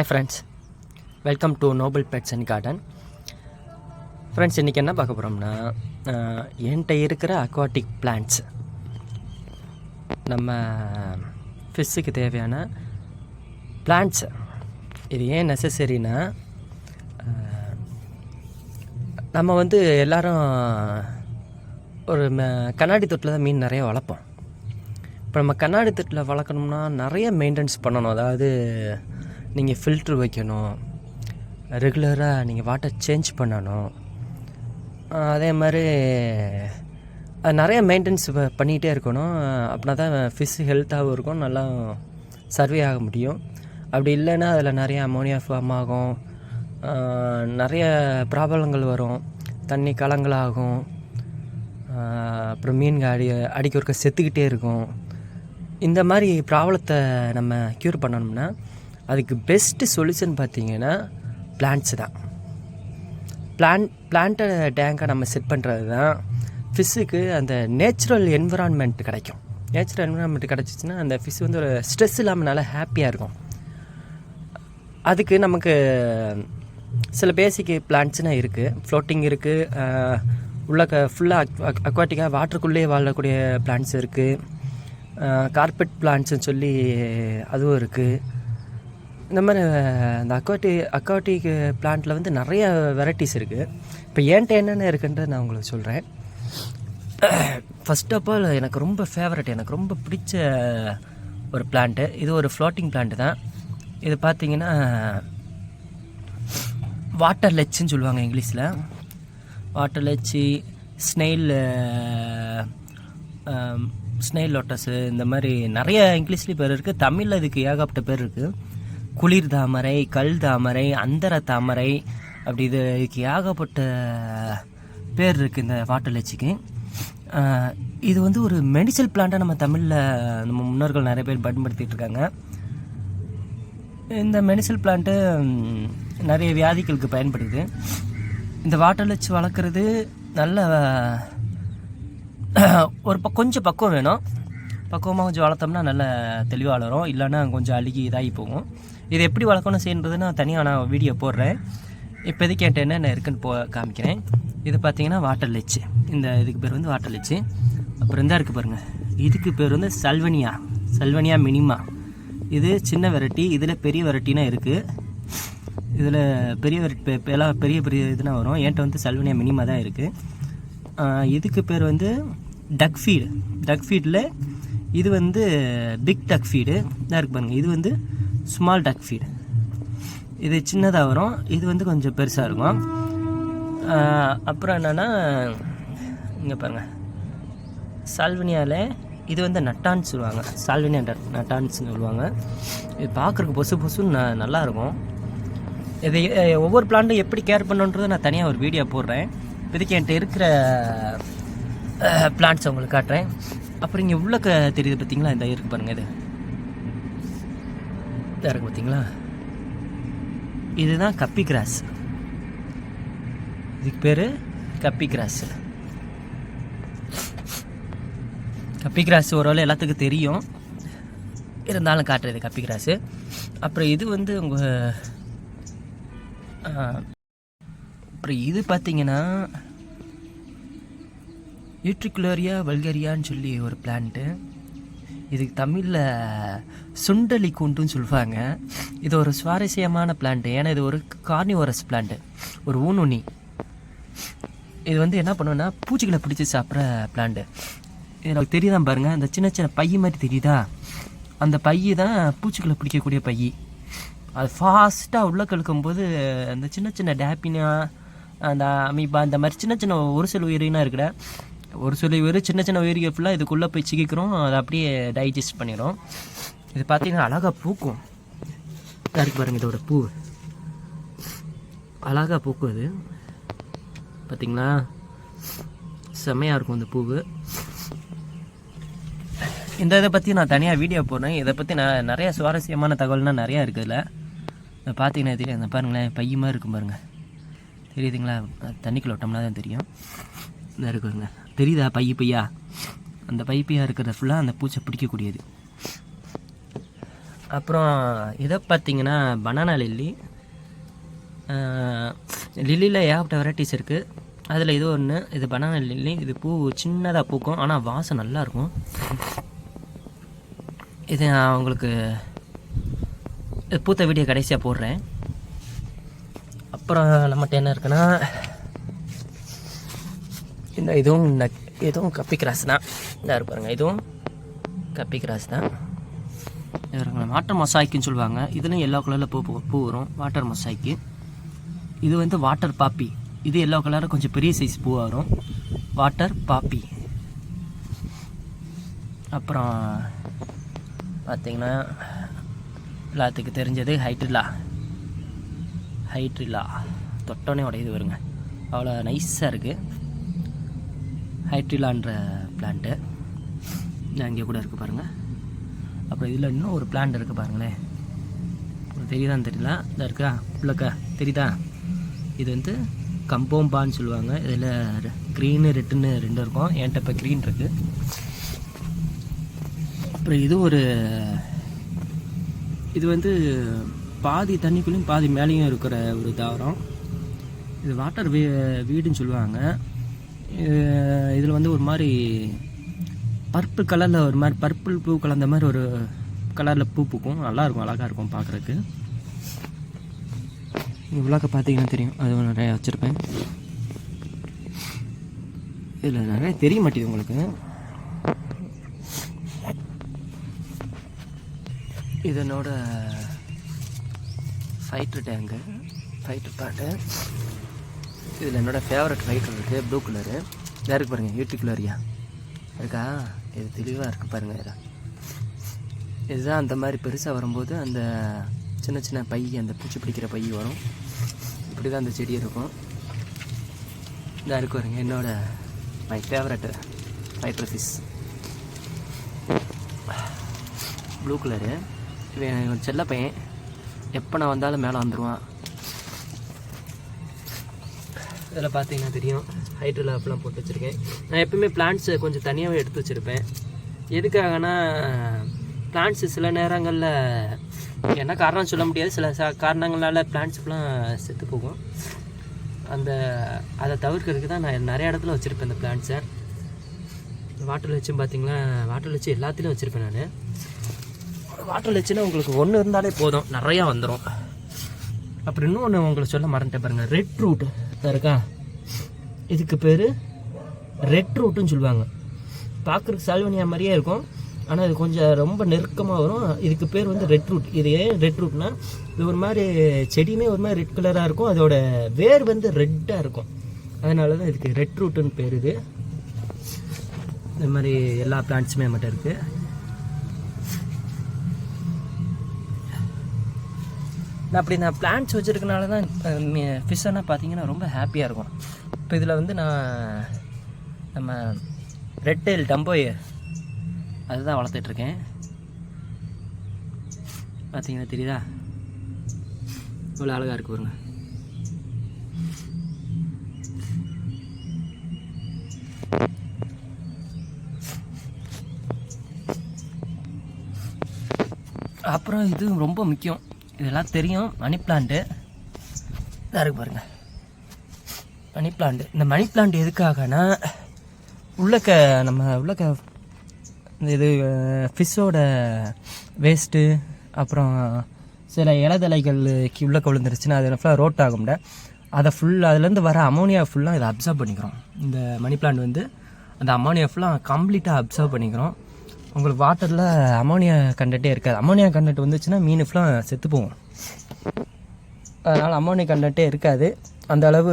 Hi friends, welcome to Noble Pets and Garden. Friends, இன்றைக்கி என்ன பார்க்க போகிறோம்னா, என்கிட்ட இருக்கிற அக்வாட்டிக் பிளான்ட்ஸ், நம்ம ஃபிஷ்ஷுக்கு தேவையான பிளான்ட்ஸ். இது ஏன் நெசசரினா, நம்ம எல்லோரும் ஒரு கண்ணாடி தொட்டில் தான் மீன் நிறைய வளர்ப்போம். இப்போ நம்ம கண்ணாடி தொட்டில் வளர்க்கணும்னா நிறைய மெயின்டெனன்ஸ் பண்ணணும். அதாவது நீங்கள் ஃபில்ட்ரு வைக்கணும், ரெகுலராக நீங்கள் வாட்டர் சேஞ்ச் பண்ணணும். அதே மாதிரி நிறைய மெயின்டெனன்ஸ் பண்ணிகிட்டே இருக்கணும். அப்படின்னா தான் ஃபிஷ் ஹெல்த்தாகவும் இருக்கும், நல்லா சர்வே ஆக முடியும். அப்படி இல்லைன்னா அதில் நிறைய அமோனியா ஃபார்ம் ஆகும், நிறைய ப்ராப்ளங்கள் வரும், தண்ணி கலங்களாகும், அப்புறம் மீன்கள் அடிக்க ஒருக்க செத்துக்கிட்டே இருக்கும். இந்த மாதிரி ப்ராப்ளத்தை நம்ம க்யூர் பண்ணணும்னா அதுக்கு பெஸ்ட்டு சொல்யூஷன் பார்த்திங்கன்னா பிளான்ட்ஸ் தான். பிளான்ட்டை டேங்கை நம்ம செட் பண்ணுறது தான் ஃபிஷ்ஷுக்கு அந்த நேச்சுரல் என்விரான்மெண்ட் கிடைக்கும். நேச்சுரல் என்விரான்மெண்ட் கிடச்சிச்சின்னா அந்த ஃபிஷ் ஒரு ஸ்ட்ரெஸ் இல்லாமல் நல்லா ஹாப்பியாக இருக்கும். அதுக்கு நமக்கு சில பேசிக் பிளான்ட்ஸ்னால் இருக்குது. ஃப்ளோட்டிங் இருக்குது, உள்ள ஃபுல்லாக அக்வாட்டிக்காக வாட்டருக்குள்ளேயே வாழக்கூடிய பிளான்ட்ஸ் இருக்குது. கார்பெட் பிளான்ட்ஸ்ன்னு சொல்லி அதுவும் இருக்குது. இந்த மாதிரி அந்த அக்வாட்டிக் பிளான்ட்டில் நிறைய வெரைட்டிஸ் இருக்குது. இப்போ என்கிட்ட என்னென்ன இருக்குன்றது நான் உங்களுக்கு சொல்கிறேன். ஃபஸ்ட் ஆஃப் ஆல், எனக்கு ரொம்ப ஃபேவரட், எனக்கு ரொம்ப பிடிச்ச ஒரு பிளான்ட்டு இது. ஒரு ஃப்ளோட்டிங் பிளான்ட்டு தான் இது. பார்த்திங்கன்னா வாட்டர் லெச்சுன்னு சொல்லுவாங்க இங்கிலீஷில். வாட்டர் லெச்சு, ஸ்னெயில் லோட்டஸு, இந்த மாதிரி நிறைய இங்கிலீஷ்லேயும் பேர் இருக்குது. தமிழில் இதுக்கு ஏகப்பட்ட பேர் இருக்குது. குளிர் தாமரை, கல் தாமரை, அந்தர தாமரை, அப்படி இதுக்கு ஏகப்பட்ட பேர் இருக்குது இந்த வாட்டர் லெச்சுக்கு. இது ஒரு மெடிசல் பிளான்ட்டாக நம்ம தமிழில் நம்ம முன்னோர்கள் நிறைய பேர் பயன்படுத்திகிட்டு இருக்காங்க. இந்த மெடிசல் பிளான்ட்டு நிறைய வியாதிகளுக்கு பயன்படுது. இந்த வாட்டர் லெச்சு வளர்க்குறது நல்ல ஒரு கொஞ்சம் பக்குவம் வேணும். பக்குவமாக கொஞ்சம் வளர்த்தோம்னா நல்ல தெளிவாக வளரும், இல்லைன்னா கொஞ்சம் அழுகி இதாகி போகும். இது எப்படி வளர்க்கணும் செய்யறது நான் தனியாக நான் வீடியோ போடுறேன். இப்போதைக்கு என்கிட்ட என்னென்ன இருக்குன்னு காமிக்கிறேன். இது பார்த்தீங்கன்னா வாட்டர் லெச்சு. இந்த இதுக்கு பேர் வாட்டர் லெச்சு. அப்புறம் இந்த இருக்குது பாருங்கள், இதுக்கு பேர் சல்வனியா மினிமா. இது சின்ன வெரைட்டி. இதில் பெரிய வெரைட்டினா இருக்குது. இதில் பெரிய வெரைட்டி எல்லாம் பெரிய பெரிய இதுனா வரும். என்கிட்ட சல்வனியா மினிமா தான் இருக்குது. இதுக்கு பேர் டக் ஃபீடில் இது பிக் டக் ஃபீடு தான் இருக்குது பாருங்கள். இது ஸ்மால் டக் ஃபீடு. இது சின்னதாக வரும், இது கொஞ்சம் பெருசாக இருக்கும். அப்புறம் என்னென்னா, இங்கே பாருங்கள், சால்வனியாவில் இது நட்டான்னு சொல்லுவாங்க. சால்வனியா நட்டான்னு சொல்லுவாங்க. இது பார்க்குறக்கு பொசுன்னு நல்லாயிருக்கும். இது ஒவ்வொரு பிளான்ட்டும் எப்படி கேர் பண்ணுன்றதை நான் தனியாக ஒரு வீடியோ போடுறேன். இதுக்கு என்கிட்ட இருக்கிற பிளான்ட்ஸ் உங்களுக்கு காட்டுறேன். அப்புறம் இங்கே உள்ள தெரியுது பார்த்தீங்களா, இந்த இருக்குது பாருங்கள், இது இருக்குது பார்த்தீங்களா, இதுதான் கப்பி கிராஸ். இதுக்கு பேர் கப்பி கிராஸ். கப்பி கிராஸ் ஓரளவு எல்லாத்துக்கும் தெரியும், இருந்தாலும் காட்டுறது கப்பி கிராஸு. அப்புறம் இது உங்கள் அப்புறம் இது பார்த்தீங்கன்னா யூட்ரிகுலேரியா வல்கரியான்னு சொல்லி ஒரு பிளான்ட்டு. இதுக்கு தமிழில் சுண்டலி கூண்டுன்னு சொல்லுவாங்க. இது ஒரு சுவாரஸ்யமான பிளான்ட்டு. ஏன்னா இது ஒரு கார்னிவோரஸ் பிளான்ட்டு, ஒரு ஊனுண்ணி. இது என்ன பண்ணுன்னா பூச்சிகளை பிடிச்சி சாப்பிட்ற பிளான்ட்டு. எனக்கு தெரியுதான் பாருங்கள், அந்த சின்ன சின்ன பை மாதிரி தெரியுதா, அந்த பை தான் பூச்சிகளை பிடிக்கக்கூடிய பை. அது ஃபாஸ்ட்டாக உள்ளே கழுக்கும்போது அந்த சின்ன சின்ன டேப்பினா, அந்த அமீபா, இந்த மாதிரி சின்ன சின்ன ஒரு சில உயிரினா இருக்குட, ஒரு சில உயிர் சின்ன சின்ன உயிரிகள் ஃபுல்லாக இதுக்குள்ளே போய் சிக்கிக்கிறோம், அதை அப்படியே டைஜஸ்ட் பண்ணிடும். இது பார்த்தீங்கன்னா அழகாக பூக்கும். இருக்கு பாருங்கள், இதோட பூ அழகாக பூக்கும். இது பார்த்தீங்களா, செம்மையாக இருக்கும் இந்த பூவு. இந்த இதை பற்றி நான் தனியாக வீடியோ போடுறேன். இதை பற்றி நான் நிறையா சுவாரஸ்யமான தகவல்னால் நிறையா இருக்குது. இதில் பார்த்தீங்கன்னா தெரியும், அந்த பாருங்களேன், பை மாதிரி இருக்கும் பாருங்கள், தெரியுதுங்களா, தண்ணிக்குள்ள விட்டோம்னா தான் தெரியும். இந்த இருக்குங்க, தெரியுதா பையா, அந்த பைப்பையாக இருக்கிறத ஃபுல்லாக அந்த பூச்சை பிடிக்கக்கூடியது. அப்புறம் இதை பார்த்தீங்கன்னா பனானா லில்லி. லில்லியில் ஏகப்பட்ட வெரைட்டிஸ் இருக்குது. அதில் இது ஒன்று, இது பனானா லில்லி. இது பூ சின்னதாக பூக்கும், ஆனால் வாசம் நல்லாயிருக்கும். இது நான் உங்களுக்கு பூத்த வீடியோ கடைசியாக போடுறேன். அப்புறம் நம்மகிட்ட என்ன இருக்குன்னா, இதுவும் கப்பி கிராஸ் தான். இதாக இருப்பாருங்க, இதுவும் கப்பி கிராஸ் தான். வாட்டர் மொசாய்க்குன்னு சொல்லுவாங்க. இதுலையும் எல்லோ கலரில் பூ வரும், வாட்டர் மொசாய்க்கு. இது வந்து வாட்டர் பாப்பி. இது எல்லோ கலரில் கொஞ்சம் பெரிய சைஸ் பூ வரும், வாட்டர் பாப்பி. அப்புறம் பார்த்திங்கன்னா எல்லாத்துக்கும் தெரிஞ்சது ஹைட்ரில்லா. தொட்டோன்னே உடையுது வருங்க, அவ்வளோ நைஸாக இருக்குது ஹைட்ரில்லான்ற பிளான்ட்டு. அங்கே கூட இருக்குது பாருங்கள். அப்புறம் இதில் இன்னும் ஒரு பிளான்ட் இருக்குது பாருங்களேன், தெரியுதான்னு தெரியல, இதாக இருக்கா உள்ளக்கா தெரியுதா? இது வந்து கம்போம்பான்னு சொல்லுவாங்க. இதில் க்ரீனு ரெட்டுன்னு 2 இருக்கும். என்கிட்ட இப்போ க்ரீன் இருக்குது. அப்புறம் இது வந்து பாதி தண்ணிக்குள்ளேயும் பாதி மேலேயும் இருக்கிற ஒரு தாவரம். இது வாட்டர் வீடுன்னு சொல்லுவாங்க. இதில் வந்து ஒரு மாதிரி பர்பிள் கலரில், ஒரு மாதிரி பர்பிள் பூ கலந்த மாதிரி ஒரு கலரில் பூ பூக்கும். நல்லாயிருக்கும், அழகாக இருக்கும் பார்க்குறதுக்கு. இவ்வளோக்க பார்த்தீங்கன்னா தெரியும், அது நிறையா வச்சுருப்பேன். இதில் நிறைய தெரிய மாட்டேங்குது உங்களுக்கு. இதனோட ஃபைட்டர் பாட்டு. இதில் என்னோடய ஃபேவரட் ஃபைட்டர் இருக்குது, ப்ளூ கலரு. இதாக இருக்குது பாருங்கள், யூட்டிகுலரியா இருக்கா? இது தெளிவாக இருக்குது பாருங்கள். இதுதான் அந்த மாதிரி பெருசாக வரும்போது அந்த சின்ன சின்ன பை, அந்த பூச்சி பிடிக்கிற பை வரும். இப்படி தான் அந்த செடி இருக்கும். இதாக இருக்கு பாருங்க, என்னோட my favourite fighter fish, blue colour. இவன் செல்ல பையன், எப்போ நான் வந்தாலும் மேலே வந்துடுவான். இதில் பார்த்தீங்கன்னா தெரியும், ஹைட்ரில்லா அப்பெல்லாம் போட்டு வச்சுருக்கேன். நான் எப்பவுமே பிளான்ட்ஸை கொஞ்சம் தனியாகவே எடுத்து வச்சுருப்பேன். எதுக்காகனா, பிளான்ட்ஸு சில நேரங்களில் என்ன காரணம் சொல்ல முடியாது, சில காரணங்களால் பிளான்ட்ஸ் ஃபுல்லாம் செத்து போகும். அதை தவிர்க்கிறதுக்கு தான் நான் நிறைய இடத்துல வச்சுருப்பேன் இந்த பிளான்ட்ஸை. வாட்டர் வச்சும் பார்த்தீங்களா, வாட்டர் வச்சு எல்லாத்துலேயும் வச்சுருப்பேன் நான். வாட்டர் வச்சுன்னா உங்களுக்கு ஒன்று இருந்தாலே போதும், நிறையா வந்துடும். அப்புறம் இன்னொன்று உங்களுக்கு சொல்ல மறந்துட்டேன் பாருங்கள், ரெட் ரூட் இருக்கா? இதுக்கு பேர் ரெட் ரூட்டுன்னு சொல்லுவாங்க. பார்க்குறதுக்கு சால்வனியா மாதிரியே இருக்கும், ஆனால் இது கொஞ்சம் ரொம்ப நெருக்கமாக வரும். இதுக்கு பேர் வந்து ரெட் ரூட். இது ஏன் ரெட் ரூட்னா, இது ஒரு மாதிரி செடியுமே ஒரு மாதிரி ரெட் கலராக இருக்கும், அதோட வேர் வந்து ரெட்டாக இருக்கும். அதனால தான் இதுக்கு ரெட் ரூட்டுன்னு பேர். இது இந்த மாதிரி எல்லா பிளான்ட்ஸுமே மட்டும் இருக்குது. நான் பிளான்ட்ஸ் வச்சுருக்கனால தான் ஃபிஷ்ஷெல்லாம் பார்த்தீங்கன்னா ரொம்ப ஹாப்பியாக இருக்கும். இப்போ இதில் வந்து நம்ம ரெட் டெயில் டம்போயர் அதுதான் வளர்த்துட்ருக்கேன். பார்த்தீங்கன்னா தெரியுதா, இவ்வளோ அழகாக இருக்கு பாருங்க. அப்புறம் இது ரொம்ப முக்கியம், இதெல்லாம் தெரியும், மணி பிளான்ட்டு. இதாக இருக்கு பாருங்கள், மணி பிளான்ட்டு. இந்த மணி பிளான்ட் எதுக்காகனா, உள்ளக்க இது ஃபிஷ்ஷோட வேஸ்ட்டு, அப்புறம் சில இலதலைகள் உள்ளக்க விழுந்துருச்சுன்னா அது ஃபுல்லாக ரோட் ஆகும்ல, அதை அதுலேருந்து வர அமோனியா ஃபுல்லாக இதை அப்சர்வ் பண்ணிக்கிறோம். இந்த மணி பிளான்ட் வந்து அந்த அமோனியா ஃபுல்லாக கம்ப்ளீட்டாக அப்சர்வ் பண்ணிக்கிறோம். உங்களுக்கு வாட்டரில் அமோனியா கண்டென்ட்டே இருக்காது. அமோனியா கண்டென்ட் வந்துச்சுன்னா மீன் ஃபுல்லாக செத்து போகும். அதனால் அமோனியா கண்டென்ட்டே இருக்காது. அந்த அளவு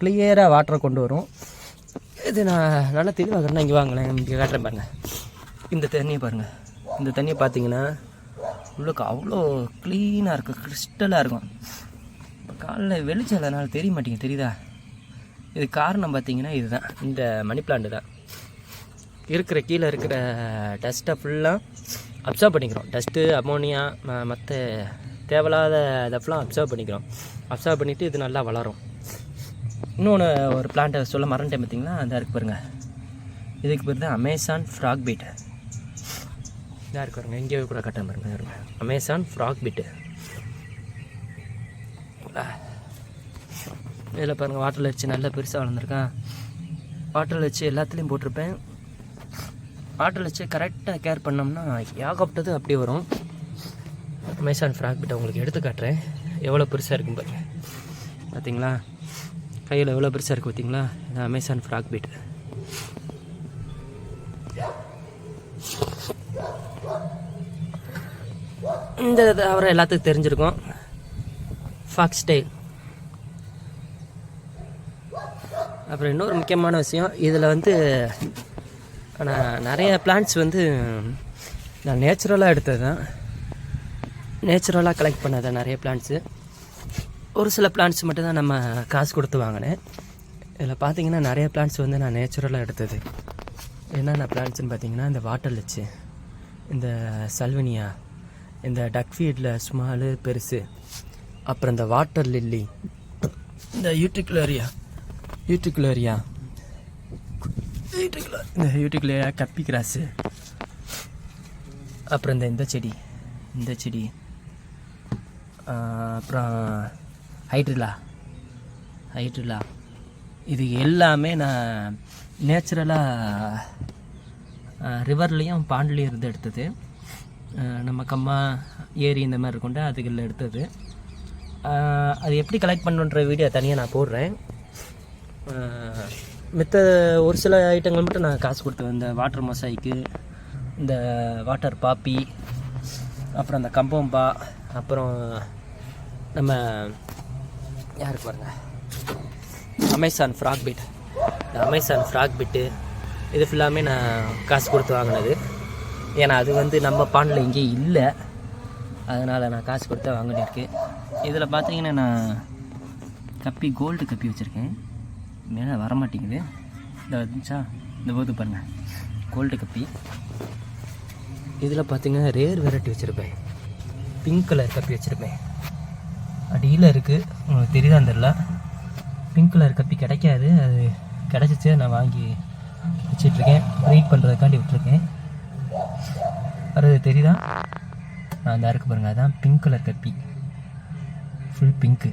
கிளியராக வாட்டரை கொண்டு வரும். இது நான் நல்லா தெளிவாக இங்கே வாங்களேன், இங்கே காட்டுறேன் பாருங்கள். இந்த தண்ணியை பாருங்கள், இந்த தண்ணியை பார்த்தீங்கன்னா உள்ளுக்கு அவ்வளோ க்ளீனாக இருக்கும், கிறிஸ்டலாக இருக்கும். இப்போ காலைல வெளிச்சம் அதனால் தெரிய மாட்டேங்க, தெரியுதா? இது காரணம் பார்த்தீங்கன்னா இதுதான், இந்த மணி பிளான்ட்டு தான். கீழே இருக்கிற டஸ்ட்டை ஃபுல்லாக அப்சர்வ் பண்ணிக்கிறோம். டஸ்ட்டு, அமோனியா, மற்ற தேவையில்லாத இதை ஃபுல்லாக அப்சர்வ் பண்ணிக்கிறோம். அப்சர்வ் பண்ணிவிட்டு இது நல்லா வளரும். இன்னொன்று ஒரு பிளான்ட்டை சொல்ல மறந்துட்டேன் பார்த்தீங்களா, அந்த இருக்கு பாருங்கள். இதுக்கு பேர் தான் அமேசான் ஃப்ராக் பீட். இதாக இருக்கு பாருங்க, இங்கே கூட கட்ட பாருங்க. அமேசான் ஃப்ராக் பிட்டு. இதில் பாருங்கள் வாட்டரில் வச்சு நல்லா பெருசாக வளர்ந்துருக்கான். வாட்டரில் வச்சு எல்லாத்துலேயும் போட்டிருப்பேன். வாட்டரில் வச்சு கரெக்டாக கேர் பண்ணோம்னா ஏகப்பட்டது அப்படியே வரும். அமேசான் ஃப்ராக் பிட்டை உங்களுக்கு எடுத்து காட்டுறேன். எவ்வளோ பெருசாக இருக்குன்னு பாருங்கள். பார்த்தீங்களா கையில் எவ்வளோ பெருசாக இருக்குது பார்த்தீங்களா? இது அமேசான் ஃப்ராக் பிட். இந்த அவரை எல்லாத்துக்கும் தெரிஞ்சிருக்கும், ஃபாக்ஸ் டெயில். அப்புறம் இன்னொரு முக்கியமான விஷயம், இதில் வந்து ஆனால் நிறைய பிளான்ட்ஸ் வந்து நான் நேச்சுரலாக எடுத்தது தான், நேச்சுரலாக கலெக்ட் பண்ணது நிறைய பிளான்ட்ஸு. ஒரு சில பிளான்ட்ஸ் மட்டும் தான் நம்ம காசு கொடுத்து வாங்கினேன். இதில் பார்த்தீங்கன்னா நிறைய பிளான்ட்ஸ் வந்து நான் நேச்சுரலாக எடுத்தது. என்னென்ன பிளான்ட்ஸ்னு பார்த்தீங்கன்னா, இந்த வாட்டர் லிச்சு, இந்த சல்வினியா, இந்த டக்ஃபீல்டில் ஸ்மாலு பெருசு, அப்புறம் இந்த வாட்டர் லில்லி, இந்த யூட்ரிகுலேரியா, இந்த யூட்ரிகுலேரியா கப்பி கிராஸு, அப்புறம் இந்த செடி, அப்புறம் ஹைட்ரிலா. இது எல்லாமே நான் நேச்சுரலாக ரிவர்லேயும் பாண்ட்லேயும் இருந்து எடுத்தது. நம்ம கம்மா ஏரி இந்த மாதிரி இருக்கும்ல அதுகளில் எடுத்தது. அது எப்படி கலெக்ட் பண்ணுன்ற வீடியோ தனியாக நான் போடுறேன். மித்த ஒரு சில ஐட்டங்கள் மட்டும் நான் காசு கொடுத்து, இந்த வாட்டர் மொசைக்கு, இந்த வாட்டர் பாப்பி, அப்புறம் அந்த கம்போம்பா, அப்புறம் நம்ம யாருக்கு பாருங்க அமேசான் ஃப்ராக் பிட். இந்த அமேசான் ஃப்ராக் பிட்டு இது ஃபுல்லாமே நான் காசு கொடுத்து வாங்கினது. ஏன்னா அது வந்து நம்ம பாண்டில் இங்கேயும் இல்லை, அதனால் நான் காசு கொடுத்து வாங்கினிருக்கு. இதில் பார்த்தீங்கன்னா நான் கப்பி, கோல்டு கப்பி வச்சுருக்கேன். மேலே வரமாட்டேங்குது, இந்த வந்துச்சா, இந்த போது பாருங்கள் கோல்டு கப்பி. இதில் பார்த்தீங்கன்னா ரேர் வெரைட்டி வச்சுருப்பேன், பிங்க் கலர் கப்பி வச்சுருப்பேன். அடியில் இருக்குது, உங்களுக்கு தெரியுதான்னு தெரில. பிங்க் கலர் கப்பி கிடைக்காது, அது கிடச்சிச்சு நான் வாங்கி வச்சிட்ருக்கேன். ப்ரீட் பண்ணுறதுக்காண்டி விட்டுருக்கேன். அது தெரியுதா, அந்த இருக்கு பாருங்கள், அதுதான் பிங்க் கலர் கப்பி, ஃபுல் பிங்க்கு.